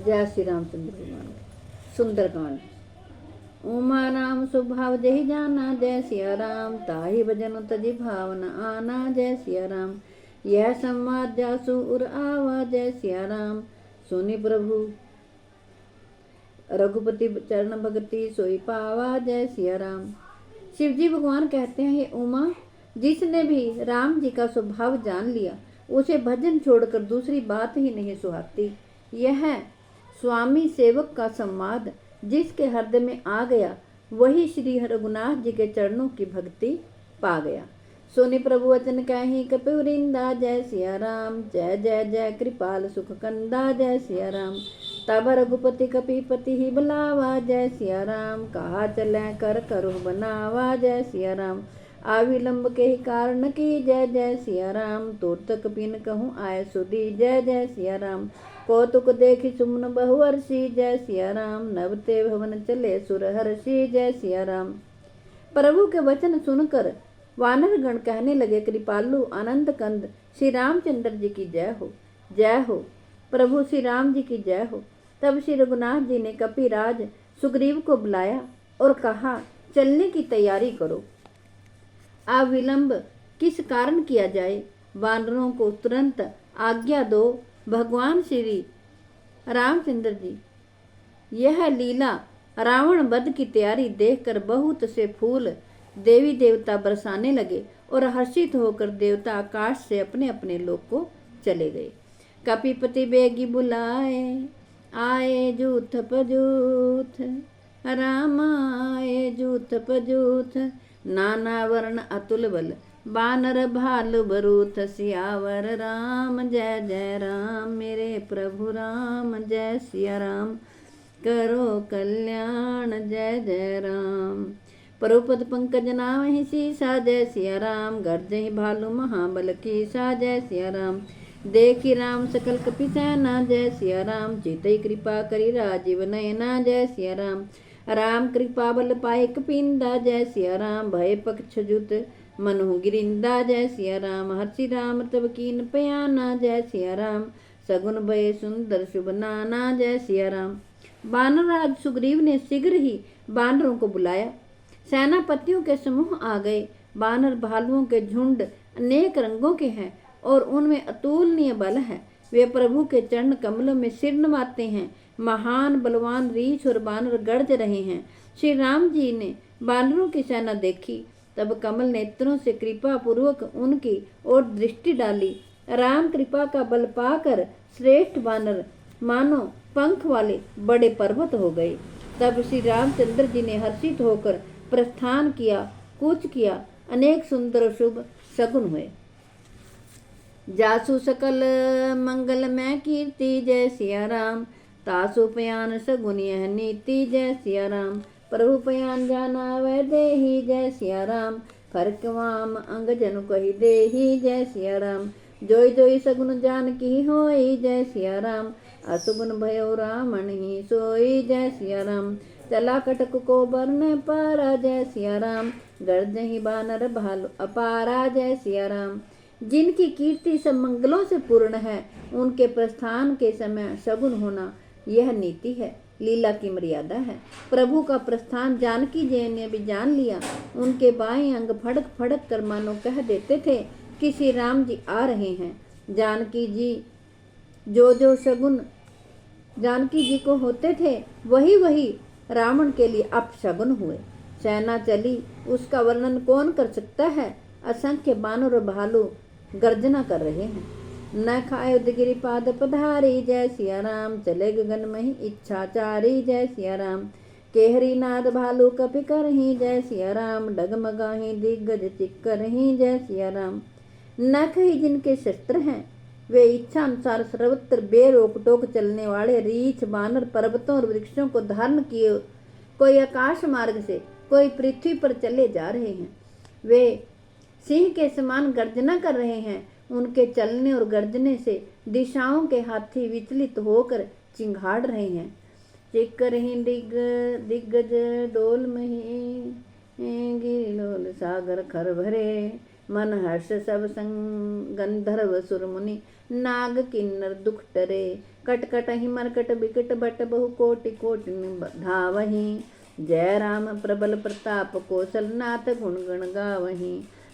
जय श्री रामचंद्र भगवान। सुंदरकांड। उमा राम स्वभाव जही जाना, जय सिया राम। ताहि भजन तजी भावना आना, जय सिया राम। यह संवाद जासु उर आवा, जय सिया राम। सुनि प्रभु रघुपति चरण भगति सोई पावा, जय सिया राम। शिव जी भगवान कहते हैं, हे उमा, जिसने भी राम जी का स्वभाव जान लिया उसे भजन छोड़कर दूसरी बात ही नहीं सुहाती। यह स्वामी सेवक का संवाद जिसके हृदय में आ गया वही श्री रघुनाथ जी के चरणों की भक्ति पा गया। सोनि प्रभु वचन कहि कपिवृंदा, जय सिया राम। जय जय जय कृपाल सुख कंदा, जय सिया राम। तब रघुपति कपिपति ही बुलावा, जय सिया राम। कहा चलै कर करुह बनावा, जय सिया राम। अविलंब के ही कारण की, जय जय सिया राम। तुरत कपिन कहूँ आय सुधी, जय जय सिया राम। कौतुक देखि सुमन बहुवर्षी, जय सिया राम। नवते भवन चले सुर हर्षी, जय सिया राम। प्रभु के वचन सुनकर वानर गण कहने लगे, कृपालु आनंद कंद श्री रामचंद्र जी की जय हो, जय हो। प्रभु श्री राम जी की जय हो। तब श्री रघुनाथ जी ने कपिराज सुग्रीव को बुलाया और कहा, चलने की तैयारी करो। अविलंब किस कारण किया जाए? वानरों को तुरंत आज्ञा दो। भगवान श्री रामचंद्र जी यह लीला रावण वध की तैयारी देखकर बहुत से फूल देवी देवता बरसाने लगे और हर्षित होकर देवता आकाश से अपने अपने लोक को चले गए। कपिपति बेगी बुलाए, आए जूथ पजूथ, राम आए जूथ पजूथ। नाना वर्ण अतुल बल, बानर भालु बरूथ। सियावर राम जय जय राम, मेरे प्रभु राम जय सिया राम। करो कल्याण जय जय राम। परुपद पंकज नामहि सीसा, जय सिया राम। गर्जहि भालु महाबल कीसा, जय सिया राम। देखी राम सकल कपि सेना, जय सिया राम। चितई कृपा करी राजीव नयना, जय सिया राम। राम कृपा बल पाए कपिंदा, जय सिया राम। भय पक्ष जुत मनु गिरिंदा, जय सिया राम। हर्षि राम तब कीन पयाना, जय सिया राम। सगुन भय सुंदर शुभ नाना, जय सिया राम। वानरराज सुग्रीव ने शीघ्र ही वानरों को बुलाया। सेनापतियों के समूह आ गए। वानर भालुओं के झुंड अनेक रंगों के हैं और उनमें अतुलनीय बल है। वे प्रभु के चरण कमलों में सिर नवाते हैं। महान बलवान रीछ और बानर गर्ज रहे हैं। श्री राम जी ने बानरों की सेना देखी, तब कमल नेत्रों से कृपा पूर्वक उनकी ओर दृष्टि डाली। राम कृपा का बल पाकर श्रेष्ठ बानर मानो पंख वाले बड़े पर्वत हो गए। तब श्री रामचंद्र जी ने हर्षित होकर प्रस्थान किया, कूच किया। अनेक सुंदर शुभ शगुन हुए। जासु सकल मंगल में कीर्ति, जय सिया राम। तासु पयान सगुन यह नीति, जय सिया राम। प्रभु पयान जाना वह देही, जय सिया राम। फरक वाम अंग जनु कही देही, जय सिया राम। जोई जोई सगुन जान की होई, जय सिया राम। असुगुन भयो रामन ही सोई, जय सिया राम। चला कटक को बरने पारा, जय सिया राम। गर्जहि बानर भालु अपारा, जय सिया राम। जिनकी कीर्ति सब मंगलों से पूर्ण है उनके प्रस्थान के समय शगुन होना यह नीति है, लीला की मर्यादा है। प्रभु का प्रस्थान जानकी जी ने भी जान लिया। उनके बाएं अंग फड़क फड़क कर मानो कह देते थे कि श्री राम जी आ रहे हैं। जानकी जी जो जो शगुन जानकी जी को होते थे वही वही रावण के लिए अपशगुन हुए। सेना चली, उसका वर्णन कौन कर सकता है। असंख्य बानर और भालू गर्जना कर रहे हैं। न खाए उदगिरी पाद पधारी, जय सिया राम। चले गगन में ही इच्छाचारी, जय सिया राम। केहरी नाद भालू कपि करही, जय सिया राम। डगमगाही दिग्गज चिक्करही, जय सिया राम। नख ही जिनके शस्त्र हैं वे इच्छा अनुसार सर्वत्र बेरोक टोक चलने वाले रीछ बानर पर्वतों और वृक्षों को धारण किए कोई आकाश मार्ग से कोई पृथ्वी पर चले जा रहे हैं। वे सिंह के समान गर्जना कर रहे हैं। उनके चलने और गर्जने से दिशाओं के हाथी विचलित होकर चिंघाड़ रहे हैं। चिक्कर ही दिग्गज डोल मही गिरिलोल सागर खर भरे। मन हर्ष सब संग गंधर्व सुर मुनि नाग किन्नर दुख टरे कट कट ही मरकट बिकट बट बहु कोटि कोटि धावही जय राम प्रबल प्रताप कौशल नाथ गुण गण गावही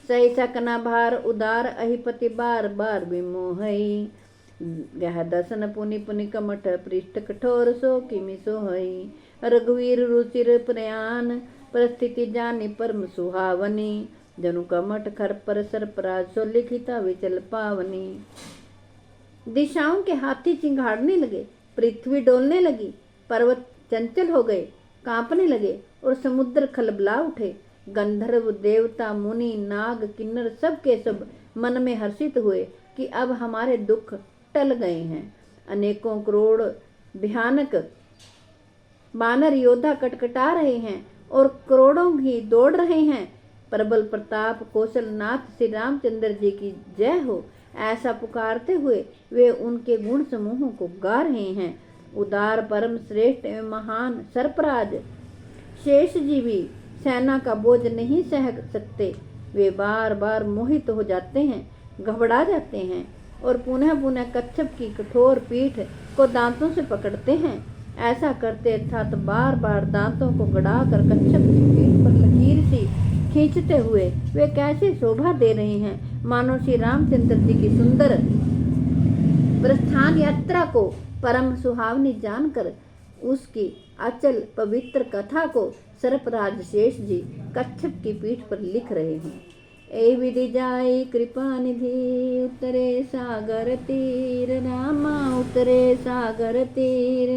सही सकना भार उदार अहिपति बार बार विमोहई गह दसन पुनि पुनि कमठ पृष्ठ कठोर सो किमि सोहई रघुवीर रुचिर प्रयान परिस्थिति जानी परम सुहावनी जनु कमठ खर पर सरपराज सो लिखिता विचल पावनी। दिशाओं के हाथी चिंगाड़ने लगे, पृथ्वी डोलने लगी, पर्वत चंचल हो गए, कांपने लगे और समुद्र खलबला उठे। गंधर्व देवता मुनि नाग किन्नर सब के सब मन में हर्षित हुए कि अब हमारे दुख टल गए हैं। अनेकों करोड़ भयानक बानर योद्धा कटकटा रहे हैं और करोड़ों ही दौड़ रहे हैं। प्रबल प्रताप कौशल नाथ श्री रामचंद्र जी की जय हो, ऐसा पुकारते हुए वे उनके गुण समूहों को गा रहे हैं। उदार परम श्रेष्ठ एवं महान सरपराज शेष जी भी सेना का बोझ नहीं सह सकते। वे बार बार मोहित हो जाते हैं, घबरा जाते हैं और पुनः पुनः कच्छप की कठोर पीठ को दांतों से पकड़ते हैं। ऐसा करते अर्थात बार बार दांतों को गड़ाकर कच्छप की पीठ पर लकीर सी खींचते हुए वे कैसे शोभा दे रहे हैं, मानो श्री रामचंद्र जी की सुंदर प्रस्थान यात्रा को परम सुहावनी जानकर उसकी अचल पवित्र कथा को सरपराज शेष जी कच्छप की पीठ पर लिख रहे हैं। ए विधि जाई कृपा निधि उतरे सागर तीर रामा उतरे सागर तीर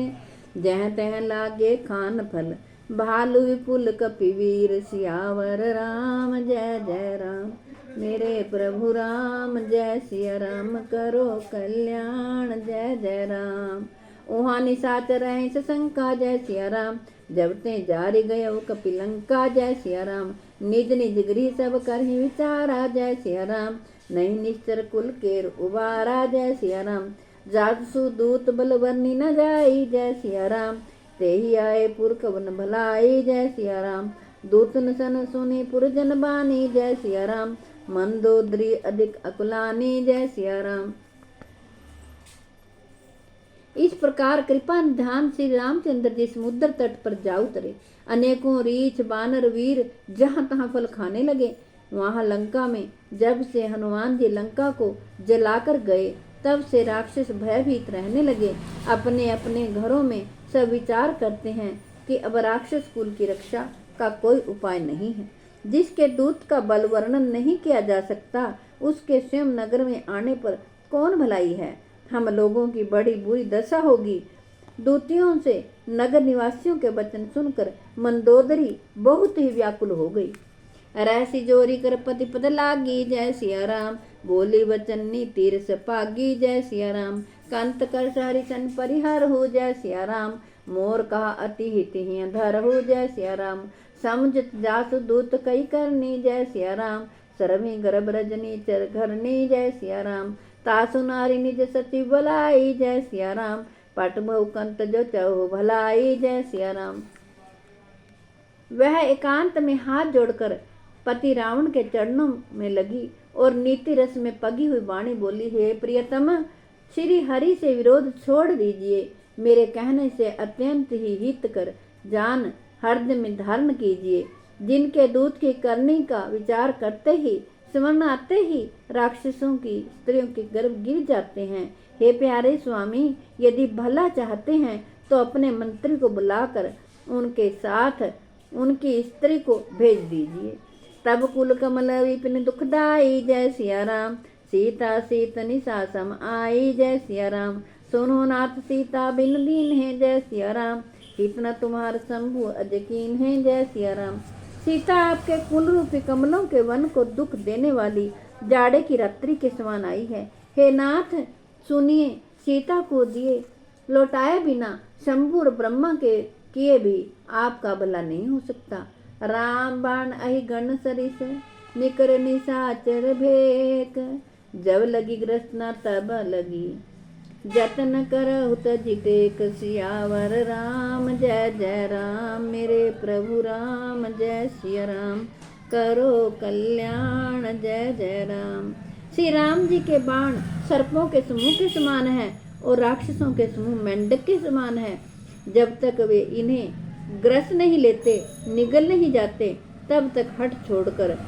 जह तह लागे खान फल भालु विपुल कपिवीर सियावर राम जय जय राम मेरे प्रभु राम जय सिया राम करो कल्याण जय जय राम। ओहा निशाचर रहे सशंका जय सिया राम जब ते जारी गयो कपिलंका जय सिया राम निज निज गृह सब कर ही विचारा जय सिया राम नहीं निश्चर कुल केर उबारा जय सिया राम जासु दूत बल वर्णी न जाई जय सिया राम ते ही आए पुर कवन भलाई जय सिया राम दूतन सन सुनी पुरजन बानी जय सिया राम मंदोदरी अधिक अकुलानी जय सिया राम। इस प्रकार कृपा निधान श्री रामचंद्र जी समुद्र तट पर जा उतरे। अनेकों रीछ बानर वीर जहां तहां फल खाने लगे। वहां लंका में जब से हनुमान जी लंका को जलाकर गए तब से राक्षस भयभीत रहने लगे। अपने अपने घरों में सब विचार करते हैं कि अब राक्षस कुल की रक्षा का कोई उपाय नहीं है। जिसके दूत का बल वर्णन नहीं किया जा सकता उसके स्वयं नगर में आने पर कौन भलाई है। हम लोगों की बड़ी बुरी दशा होगी। दूतियों से नगर निवासियों के वचन सुनकर मंदोदरी बहुत ही व्याकुल हो गई। रहसी जोरी कर पति पद लागी जय सिया राम बोली वचन नी तीर सपागी जय सिया राम कंत कर सारी सन परिहार हो जय सिया राम मोर कहा अति हित ही धर हो जय सिया राम समझ जासु दूत कई करनी जय सिया राम सरमी गर्भ रजनी चर घरनी जय सिया राम तासु नारी निज सचिव भलाई जय सिया राम पट बहु कंत जो चहो भलाई जय सिया राम। वह एकांत में हाथ जोड़कर पति रावण के चरणों में लगी और नीति रस में पगी हुई वाणी बोली, हे प्रियतम श्री हरि से विरोध छोड़ दीजिए। मेरे कहने से अत्यंत ही हित कर जान हृदय में धारण कीजिए। जिनके दूत की करनी का विचार करते ही स्मरण आते ही राक्षसों की स्त्रियों के गर्भ गिर जाते हैं। हे प्यारे स्वामी यदि भला चाहते हैं तो अपने मंत्री को बुलाकर उनके साथ उनकी स्त्री को भेज दीजिए। तब कुल कमल विपिन दुखदाई जय सिया राम सीता सीत निशा सम आई जय सिया राम सुनो नाथ सीता बिन दीन है जय सिया राम इतना तुम्हार शंभु अजकीन है जय सिया राम। सीता आपके कुल रूपी कमलों के वन को दुख देने वाली जाड़े की रात्रि के समान आई है। हे नाथ सुनिए सीता को दिए लौटाए बिना शंभु और ब्रह्मा के किए भी आपका भला नहीं हो सकता। राम बाण अहि गण सरिस निकर निशाचर भेक जब लगी ग्रसना तब लगी जतन करहु तजिटेक सियावर राम जय जय राम मेरे प्रभु राम जय सिया राम करो कल्याण। जय जय राम। श्री राम जी के बाण सर्पों के समूह के समान है और राक्षसों के समूह मेंढक के समान है। जब तक वे इन्हें ग्रस नहीं लेते, निगल नहीं जाते, तब तक हट छोड़कर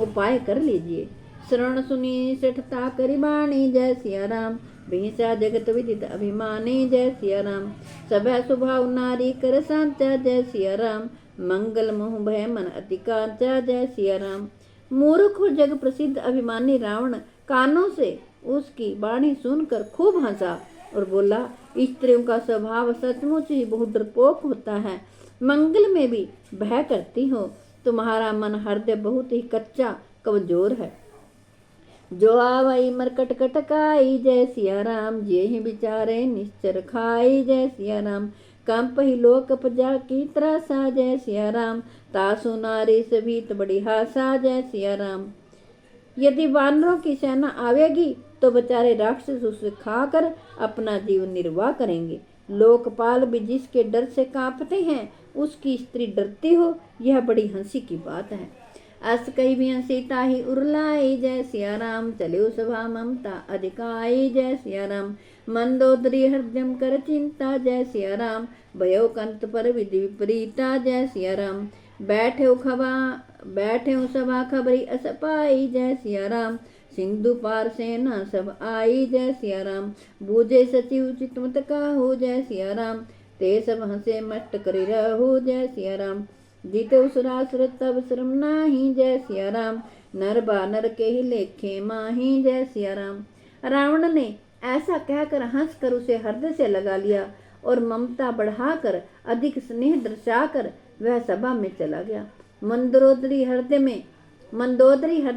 उपाय कर लीजिए। श्रवण सुनी सेठता करी बाणी। जय सिया राम। भीषा जगत विदित अभिमानी। जय सिया राम। सब स्वभाव नारी कर सांचा। जय सिया राम। मंगल मोह भय मन अति कांचा। जय सिया राम। मूर्ख और जग प्रसिद्ध अभिमानी रावण कानों से उसकी वाणी सुनकर खूब हंसा और बोला, स्त्रियों का स्वभाव सचमुच ही बहुत डरपोक होता है। मंगल में भी भय करती हो। तुम्हारा मन हृदय बहुत ही कच्चा कमजोर है। जो आवई मरकट कटकाई। जय सिया राम। जे ही बिचारे निश्चर खाई। जय सिया राम। कंप ही लोक प्रजा की त्रासा। जय सिया राम। तासु नारी सभीत बड़ी हासा। जय सिया राम। यदि वानरों की सेना आवेगी तो बेचारे राक्षस उसे खाकर अपना जीवन निर्वाह करेंगे। लोकपाल भी जिसके डर से कांपते हैं, उसकी स्त्री डरती हो, यह बड़ी हंसी की बात है। अस कई भी सीता ही उरलाई। जय सिया राम। चले सभा ममता अधिकाई। जय सिया राम। मंदोदरी हृदय कर चिंता। जय सिया राम। भयो कंत पर विधि विपरीता। जय सिया राम। बैठे सभा खबरी अस पाई। जय सिया राम। सिंधु पार सेना सब आई। जय सिया राम। बूझे सचिव चित मत काहू। जय सिया राम। ते सब हंसे मट करी रहू। जय सिया राम। जीते उसुरासुर तब श्रम नाही। जय सिया राम। नर बानर के ही लेखे माही। जय सिया राम। रावण ने ऐसा कहकर हंसकर उसे हृदय से लगा लिया और ममता बढ़ाकर अधिक स्नेह दर्शाकर वह सभा में चला गया। मंदोदरी हृदय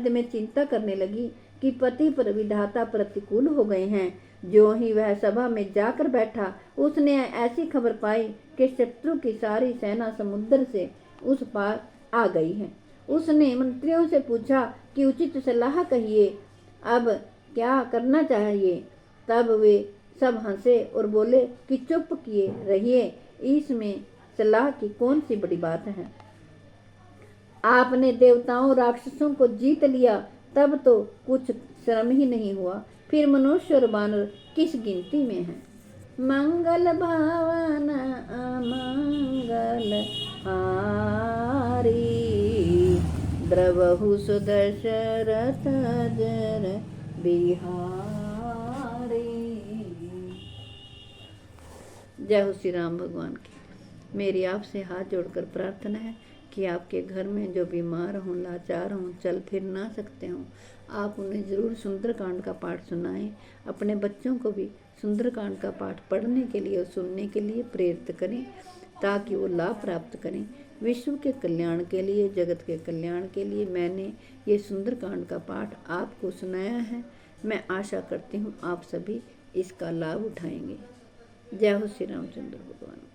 में चिंता करने लगी कि पति पर विधाता प्रतिकूल हो गए हैं। जो ही वह सभा में जाकर बैठा, उसने ऐसी खबर पाई कि शत्रु की सारी सेना समुद्र से उस पार आ गई है। उसने मंत्रियों से पूछा कि उचित सलाह कहिए, अब क्या करना चाहिए। तब वे सब हंसे और बोले कि चुप किए रहिए, इसमें सलाह की कौन सी बड़ी बात है। आपने देवताओं राक्षसों को जीत लिया, तब तो कुछ श्रम ही नहीं हुआ, फिर मनुष्य और वानर किस गिनती में है। मंगल भावन अमंगल हारी। द्रवहु सुदशरथ जर बिहारी। जय हो श्री राम भगवान की। मेरी आपसे हाथ जोड़कर प्रार्थना है कि आपके घर में जो बीमार हों, लाचार हों, चल फिर ना सकते हों, आप उन्हें ज़रूर सुंदरकांड का पाठ सुनाएं। अपने बच्चों को भी सुंदरकांड का पाठ पढ़ने के लिए और सुनने के लिए प्रेरित करें, ताकि वो लाभ प्राप्त करें। विश्व के कल्याण के लिए, जगत के कल्याण के लिए मैंने ये सुंदरकांड का पाठ आपको सुनाया है। मैं आशा करती हूँ आप सभी इसका लाभ उठाएंगे। जय हो श्री रामचंद्र भगवान।